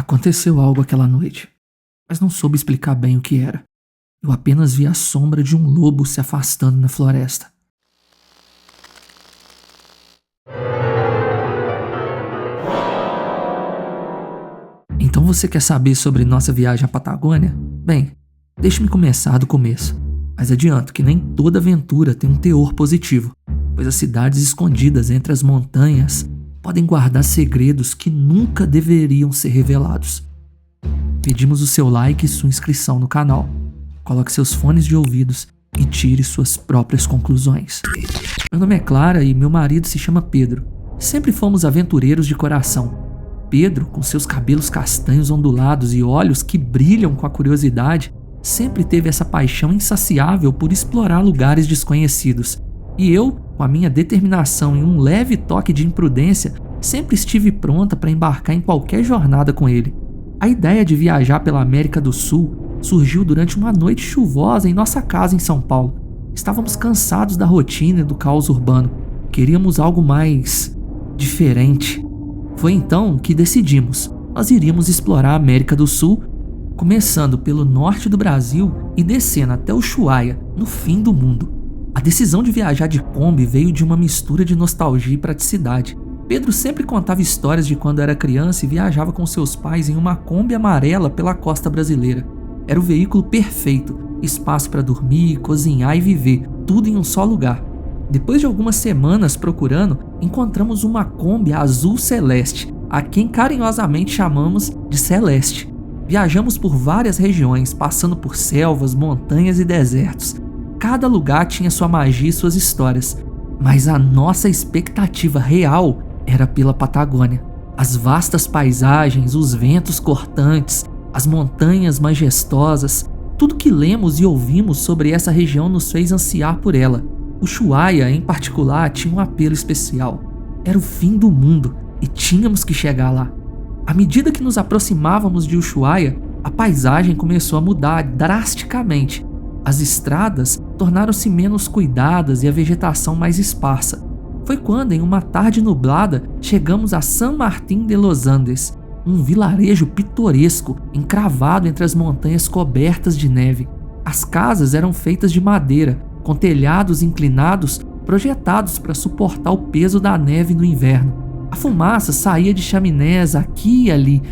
Aconteceu algo aquela noite, mas não soube explicar bem o que era. Eu apenas vi a sombra de um lobo se afastando na floresta. Então você quer saber sobre nossa viagem à Patagônia? Bem, deixe-me começar do começo. Mas adianto que nem toda aventura tem um teor positivo, pois as cidades escondidas entre as montanhas podem guardar segredos que nunca deveriam ser revelados. Pedimos o seu like e sua inscrição no canal. Coloque seus fones de ouvidos e tire suas próprias conclusões. Meu nome é Clara e meu marido se chama Pedro. Sempre fomos aventureiros de coração. Pedro, com seus cabelos castanhos ondulados e olhos que brilham com a curiosidade, sempre teve essa paixão insaciável por explorar lugares desconhecidos. E eu, com a minha determinação e um leve toque de imprudência, sempre estive pronta para embarcar em qualquer jornada com ele. A ideia de viajar pela América do Sul surgiu durante uma noite chuvosa em nossa casa em São Paulo. Estávamos cansados da rotina e do caos urbano. Queríamos algo mais diferente. Foi então que decidimos. Nós iríamos explorar a América do Sul, começando pelo norte do Brasil e descendo até o Ushuaia, no fim do mundo. A decisão de viajar de Kombi veio de uma mistura de nostalgia e praticidade. Pedro sempre contava histórias de quando era criança e viajava com seus pais em uma Kombi amarela pela costa brasileira. Era o veículo perfeito, espaço para dormir, cozinhar e viver, tudo em um só lugar. Depois de algumas semanas procurando, encontramos uma Kombi azul celeste, a quem carinhosamente chamamos de Celeste. Viajamos por várias regiões, passando por selvas, montanhas e desertos. Cada lugar tinha sua magia e suas histórias, mas a nossa expectativa real era pela Patagônia. As vastas paisagens, os ventos cortantes, as montanhas majestosas, tudo que lemos e ouvimos sobre essa região nos fez ansiar por ela. O Ushuaia, em particular, tinha um apelo especial. Era o fim do mundo e tínhamos que chegar lá. À medida que nos aproximávamos de Ushuaia, a paisagem começou a mudar drasticamente. As estradas tornaram-se menos cuidadas e a vegetação mais esparsa. Foi quando, em uma tarde nublada, chegamos a San Martín de los Andes, um vilarejo pitoresco encravado entre as montanhas cobertas de neve. As casas eram feitas de madeira, com telhados inclinados projetados para suportar o peso da neve no inverno. A fumaça saía de chaminés aqui e ali,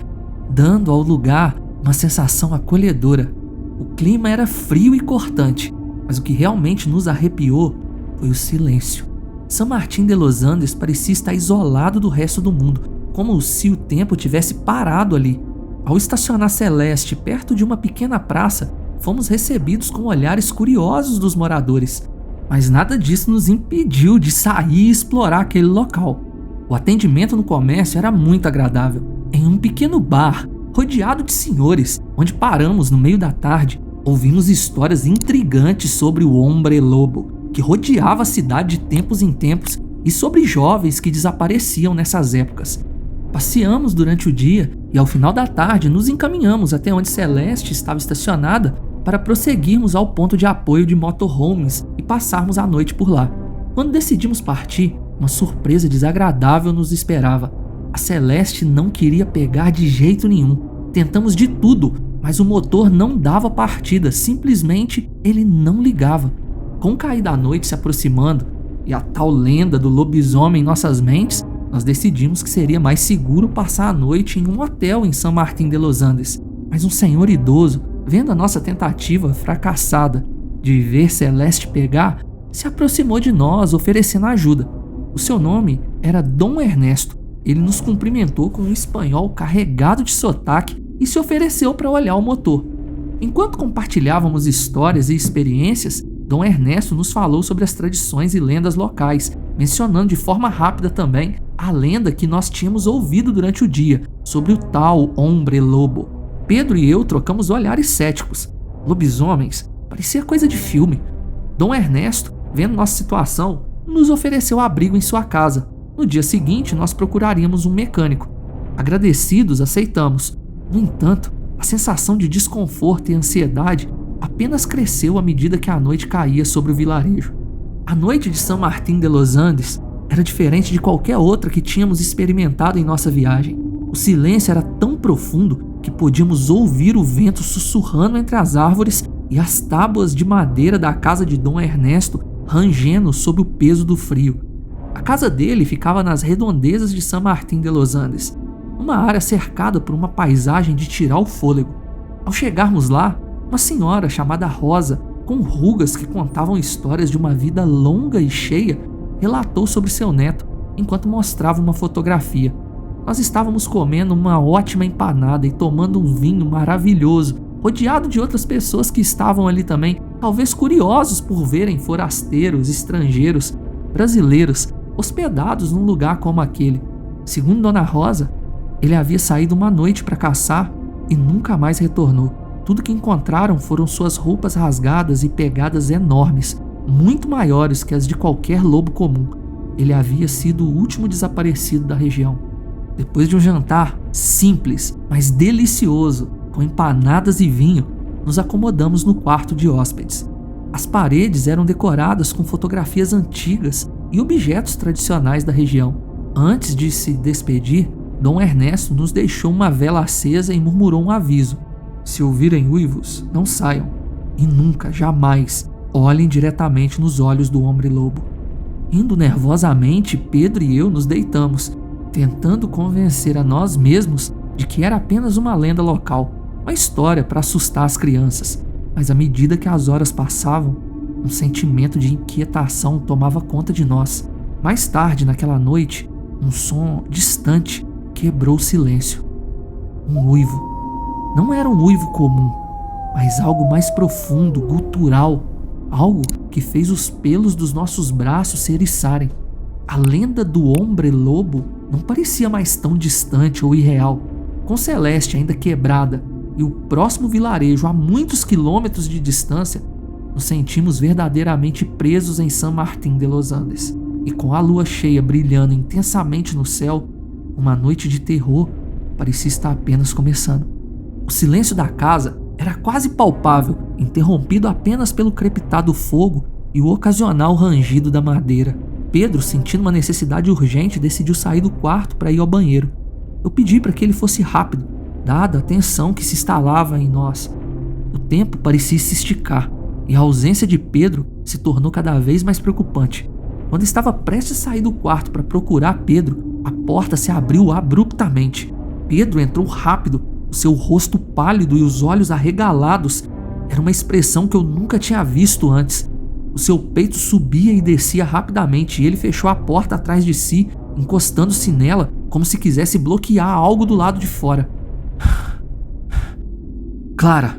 dando ao lugar uma sensação acolhedora. O clima era frio e cortante, mas o que realmente nos arrepiou foi o silêncio. San Martín de los Andes parecia estar isolado do resto do mundo, como se o tempo tivesse parado ali. Ao estacionar Celeste perto de uma pequena praça, fomos recebidos com olhares curiosos dos moradores, mas nada disso nos impediu de sair e explorar aquele local. O atendimento no comércio era muito agradável. Em um pequeno bar, rodeado de senhores, onde paramos no meio da tarde, ouvimos histórias intrigantes sobre o Hombre Lobo, que rodeava a cidade de tempos em tempos, e sobre jovens que desapareciam nessas épocas. Passeamos durante o dia e ao final da tarde nos encaminhamos até onde Celeste estava estacionada para prosseguirmos ao ponto de apoio de motorhomes e passarmos a noite por lá. Quando decidimos partir, uma surpresa desagradável nos esperava. A Celeste não queria pegar de jeito nenhum. Tentamos de tudo, mas o motor não dava partida, simplesmente ele não ligava. Com o cair da noite se aproximando e a tal lenda do lobisomem em nossas mentes, nós decidimos que seria mais seguro passar a noite em um hotel em San Martín de los Andes. Mas um senhor idoso, vendo a nossa tentativa fracassada de ver Celeste pegar, se aproximou de nós oferecendo ajuda. O seu nome era Dom Ernesto. Ele nos cumprimentou com um espanhol carregado de sotaque e se ofereceu para olhar o motor. Enquanto compartilhávamos histórias e experiências, Dom Ernesto nos falou sobre as tradições e lendas locais, mencionando de forma rápida também a lenda que nós tínhamos ouvido durante o dia, sobre o tal Hombre Lobo. Pedro e eu trocamos olhares céticos. Lobisomens parecia coisa de filme. Dom Ernesto, vendo nossa situação, nos ofereceu abrigo em sua casa. No dia seguinte, nós procuraríamos um mecânico. Agradecidos, aceitamos. No entanto, a sensação de desconforto e ansiedade apenas cresceu à medida que a noite caía sobre o vilarejo. A noite de San Martín de los Andes era diferente de qualquer outra que tínhamos experimentado em nossa viagem. O silêncio era tão profundo que podíamos ouvir o vento sussurrando entre as árvores e as tábuas de madeira da casa de Dom Ernesto rangendo sob o peso do frio. A casa dele ficava nas redondezas de San Martín de los Andes, uma área cercada por uma paisagem de tirar o fôlego. Ao chegarmos lá, uma senhora chamada Rosa, com rugas que contavam histórias de uma vida longa e cheia, relatou sobre seu neto enquanto mostrava uma fotografia. Nós estávamos comendo uma ótima empanada e tomando um vinho maravilhoso, rodeado de outras pessoas que estavam ali também, talvez curiosos por verem forasteiros, estrangeiros, brasileiros, hospedados num lugar como aquele. Segundo Dona Rosa, ele havia saído uma noite para caçar e nunca mais retornou. Tudo que encontraram foram suas roupas rasgadas e pegadas enormes, muito maiores que as de qualquer lobo comum. Ele havia sido o último desaparecido da região. Depois de um jantar simples, mas delicioso, com empanadas e vinho, nos acomodamos no quarto de hóspedes. As paredes eram decoradas com fotografias antigas e objetos tradicionais da região. Antes de se despedir, Dom Ernesto nos deixou uma vela acesa e murmurou um aviso: se ouvirem uivos, não saiam, e nunca, jamais, olhem diretamente nos olhos do homem-lobo. Indo nervosamente, Pedro e eu nos deitamos, tentando convencer a nós mesmos de que era apenas uma lenda local, uma história para assustar as crianças. Mas à medida que as horas passavam, um sentimento de inquietação tomava conta de nós. Mais tarde, naquela noite, um som distante quebrou o silêncio. Um uivo. Não era um uivo comum, mas algo mais profundo, gutural, algo que fez os pelos dos nossos braços se eriçarem. A lenda do homem-lobo não parecia mais tão distante ou irreal. Com Celeste ainda quebrada e o próximo vilarejo a muitos quilômetros de distância, nos sentimos verdadeiramente presos em San Martín de los Andes. E com a lua cheia brilhando intensamente no céu, uma noite de terror parecia estar apenas começando. O silêncio da casa era quase palpável, interrompido apenas pelo crepitar do fogo e o ocasional rangido da madeira. Pedro, sentindo uma necessidade urgente, decidiu sair do quarto para ir ao banheiro. Eu pedi para que ele fosse rápido, dada a tensão que se instalava em nós. O tempo parecia se esticar e a ausência de Pedro se tornou cada vez mais preocupante. Quando estava prestes a sair do quarto para procurar Pedro, a porta se abriu abruptamente. Pedro entrou rápido, o seu rosto pálido e os olhos arregalados. Era uma expressão que eu nunca tinha visto antes. O seu peito subia e descia rapidamente e ele fechou a porta atrás de si, encostando-se nela como se quisesse bloquear algo do lado de fora. Clara,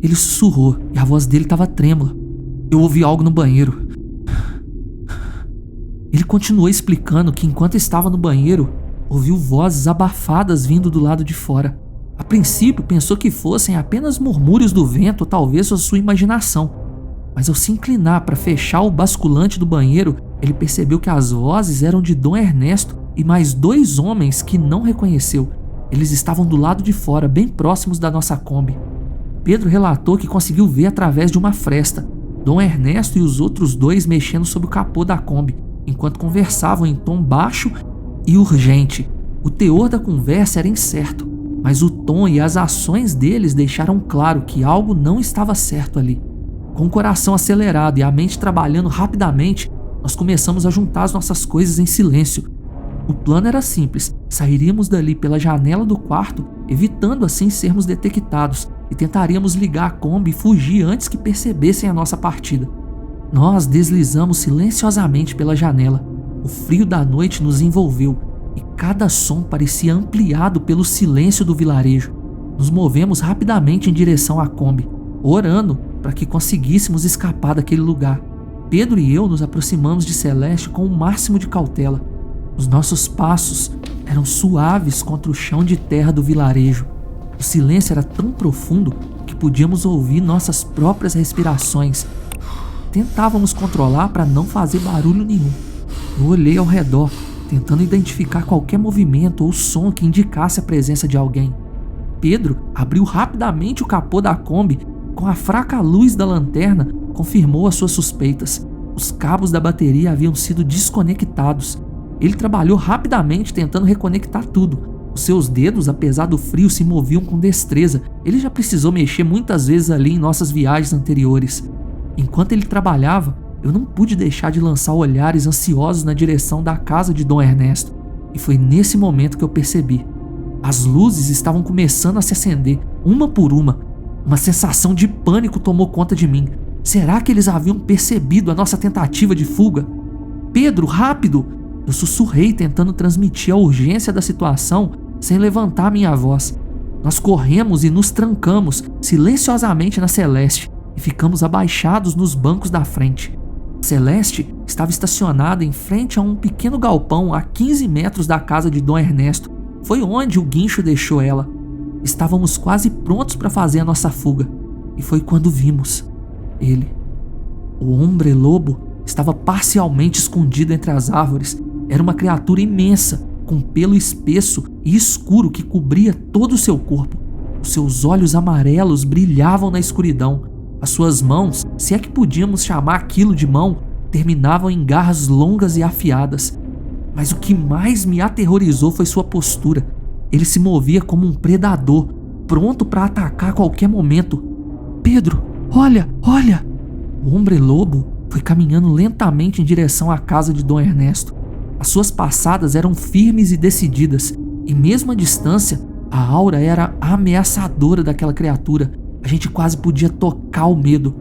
ele sussurrou e a voz dele estava trêmula. Eu ouvi algo no banheiro. Ele continuou explicando que enquanto estava no banheiro, ouviu vozes abafadas vindo do lado de fora. A princípio pensou que fossem apenas murmúrios do vento ou talvez a sua imaginação. Mas ao se inclinar para fechar o basculante do banheiro, ele percebeu que as vozes eram de Dom Ernesto e mais 2 homens que não reconheceu. Eles estavam do lado de fora, bem próximos da nossa Kombi. Pedro relatou que conseguiu ver através de uma fresta Dom Ernesto e os outros 2 mexendo sob o capô da Kombi, enquanto conversavam em tom baixo e urgente. O teor da conversa era incerto, mas o tom e as ações deles deixaram claro que algo não estava certo ali. Com o coração acelerado e a mente trabalhando rapidamente, nós começamos a juntar as nossas coisas em silêncio. O plano era simples: sairíamos dali pela janela do quarto, evitando assim sermos detectados, e tentaríamos ligar a Kombi e fugir antes que percebessem a nossa partida. Nós deslizamos silenciosamente pela janela. O frio da noite nos envolveu e cada som parecia ampliado pelo silêncio do vilarejo. Nos movemos rapidamente em direção à Kombi, orando para que conseguíssemos escapar daquele lugar. Pedro e eu nos aproximamos de Celeste com o máximo de cautela. Os nossos passos eram suaves contra o chão de terra do vilarejo. O silêncio era tão profundo que podíamos ouvir nossas próprias respirações. Tentávamos controlar para não fazer barulho nenhum. Eu olhei ao redor, tentando identificar qualquer movimento ou som que indicasse a presença de alguém. Pedro abriu rapidamente o capô da Kombi. Com a fraca luz da lanterna, confirmou as suas suspeitas. Os cabos da bateria haviam sido desconectados. Ele trabalhou rapidamente tentando reconectar tudo, Os seus dedos, apesar do frio, se moviam com destreza. Ele já precisou mexer muitas vezes ali em nossas viagens anteriores. Enquanto ele trabalhava, eu não pude deixar de lançar olhares ansiosos na direção da casa de Dom Ernesto. E foi nesse momento que eu percebi. As luzes estavam começando a se acender, uma por uma. Uma sensação de pânico tomou conta de mim. Será que eles haviam percebido a nossa tentativa de fuga? Pedro, rápido! Eu sussurrei, tentando transmitir a urgência da situação sem levantar minha voz. Nós corremos e nos trancamos silenciosamente na Celeste e ficamos abaixados nos bancos da frente. Celeste estava estacionada em frente a um pequeno galpão a 15 metros da casa de Dom Ernesto. Foi onde o guincho deixou ela. Estávamos quase prontos para fazer a nossa fuga. E foi quando vimos ele. O hombre lobo estava parcialmente escondido entre as árvores. Era uma criatura imensa, com pelo espesso e escuro que cobria todo o seu corpo. Os seus olhos amarelos brilhavam na escuridão. As suas mãos, se é que podíamos chamar aquilo de mão, terminavam em garras longas e afiadas. Mas o que mais me aterrorizou foi sua postura. Ele se movia como um predador, pronto para atacar a qualquer momento. Pedro, olha, olha! O homem-lobo foi caminhando lentamente em direção à casa de Dom Ernesto. As suas passadas eram firmes e decididas, e mesmo à distância, a aura era ameaçadora daquela criatura. A gente quase podia tocar o medo.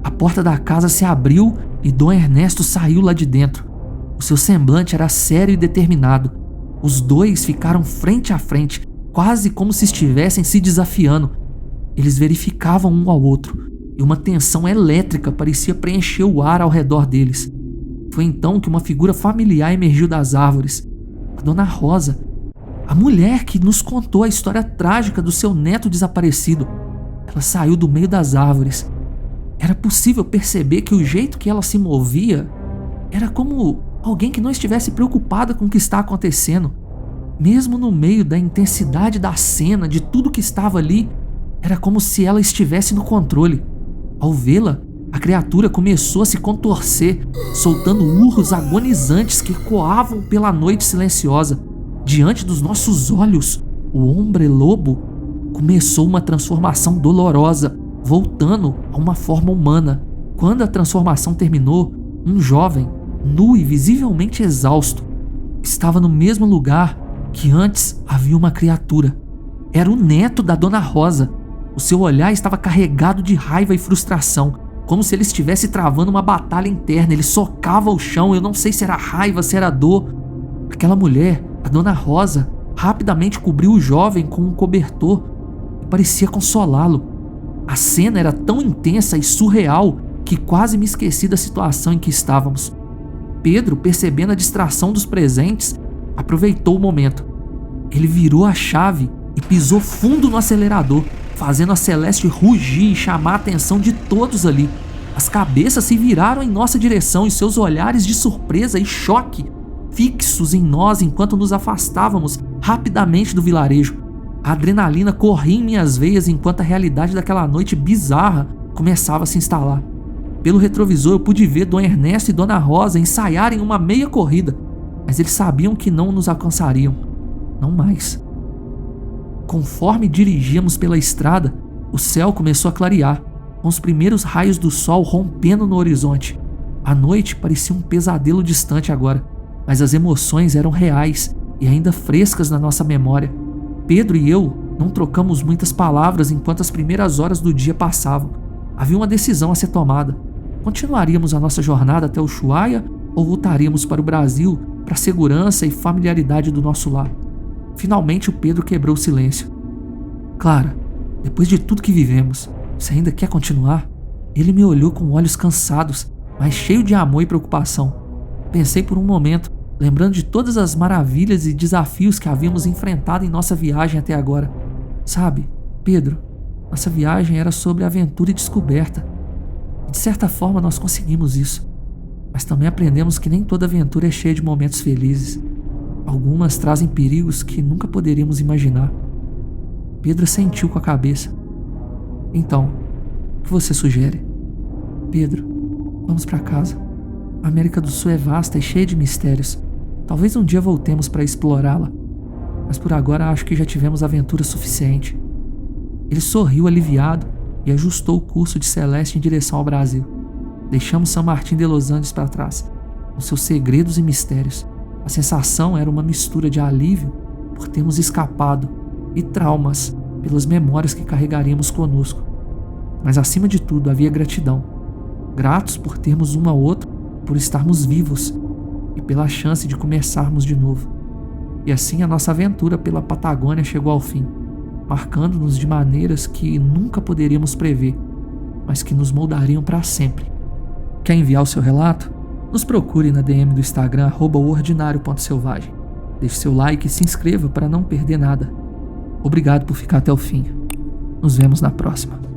A porta da casa se abriu e Dom Ernesto saiu lá de dentro. O seu semblante era sério e determinado. Os dois ficaram frente a frente, quase como se estivessem se desafiando. Eles verificavam um ao outro, e uma tensão elétrica parecia preencher o ar ao redor deles. Foi então que uma figura familiar emergiu das árvores. A Dona Rosa, a mulher que nos contou a história trágica do seu neto desaparecido. Ela saiu do meio das árvores. Era possível perceber que o jeito que ela se movia era como alguém que não estivesse preocupada com o que está acontecendo. Mesmo no meio da intensidade da cena, de tudo que estava ali, era como se ela estivesse no controle. Ao vê-la, a criatura começou a se contorcer, soltando urros agonizantes que ecoavam pela noite silenciosa. Diante dos nossos olhos, o homem-lobo começou uma transformação dolorosa, voltando a uma forma humana. Quando a transformação terminou, um jovem, nu e visivelmente exausto, estava no mesmo lugar que antes havia uma criatura. Era o neto da Dona Rosa. O seu olhar estava carregado de raiva e frustração, como se ele estivesse travando uma batalha interna. Ele socava o chão, eu não sei se era raiva, se era dor. Aquela mulher, a Dona Rosa, rapidamente cobriu o jovem com um cobertor e parecia consolá-lo. A cena era tão intensa e surreal que quase me esqueci da situação em que estávamos. Pedro, percebendo a distração dos presentes, aproveitou o momento. Ele virou a chave e pisou fundo no acelerador, fazendo a Celeste rugir e chamar a atenção de todos ali. As cabeças se viraram em nossa direção e seus olhares de surpresa e choque fixos em nós enquanto nos afastávamos rapidamente do vilarejo. A adrenalina corria em minhas veias enquanto a realidade daquela noite bizarra começava a se instalar. Pelo retrovisor eu pude ver Dom Ernesto e Dona Rosa ensaiarem uma meia corrida, mas eles sabiam que não nos alcançariam. Não mais. Conforme dirigíamos pela estrada, o céu começou a clarear, com os primeiros raios do sol rompendo no horizonte. A noite parecia um pesadelo distante agora, mas as emoções eram reais e ainda frescas na nossa memória. Pedro e eu não trocamos muitas palavras enquanto as primeiras horas do dia passavam. Havia uma decisão a ser tomada. Continuaríamos a nossa jornada até Ushuaia ou voltaríamos para o Brasil para a segurança e familiaridade do nosso lar? Finalmente o Pedro quebrou o silêncio. Clara, depois de tudo que vivemos, você ainda quer continuar? Ele me olhou com olhos cansados, mas cheio de amor e preocupação. Pensei por um momento, lembrando de todas as maravilhas e desafios que havíamos enfrentado em nossa viagem até agora. Sabe, Pedro, nossa viagem era sobre aventura e descoberta. E de certa forma nós conseguimos isso. Mas também aprendemos que nem toda aventura é cheia de momentos felizes. Algumas trazem perigos que nunca poderíamos imaginar. Pedro assentiu com a cabeça. Então, o que você sugere? Pedro, vamos para casa. A América do Sul é vasta e cheia de mistérios. Talvez um dia voltemos para explorá-la. mas por agora acho que já tivemos aventura suficiente. Ele sorriu aliviado e ajustou o curso de Celeste em direção ao Brasil. Deixamos São Martin de Los Andes para trás, com seus segredos e mistérios. A sensação era uma mistura de alívio por termos escapado e traumas pelas memórias que carregaríamos conosco. Mas acima de tudo havia gratidão. Gratos por termos um ao outro, por estarmos vivos e pela chance de começarmos de novo. E assim a nossa aventura pela Patagônia chegou ao fim, marcando-nos de maneiras que nunca poderíamos prever, mas que nos moldariam para sempre. Quer enviar o seu relato? Nos procure na DM do Instagram @ordinário.selvagem. Deixe seu like e se inscreva para não perder nada. Obrigado por ficar até o fim. Nos vemos na próxima.